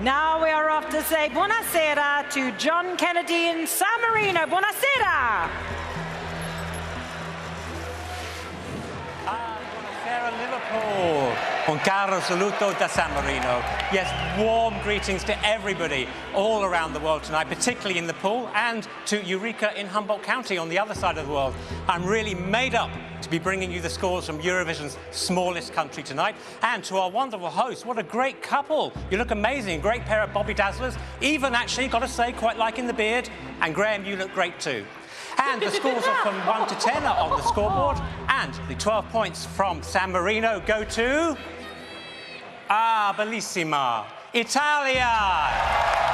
Now we are off to say buonasera to John Kennedy in San Marino. Buonasera! Buonasera Liverpool. Un caro saluto da San Marino. Yes, warm greetings to everybody all around the world tonight, particularly in the pool, and to Eureka in Humboldt County on the other side of the world. I'm really made up to be bringing you the scores from Eurovision's smallest country tonight. And to our wonderful hosts, what a great couple. You look amazing, great pair of Bobby Dazzlers. Even actually, got to say, quite liking the beard. And Graham, you look great too. And the scores are from 1 to 10 are on the scoreboard. And the 12 points from San Marino go to... bellissima, Italia!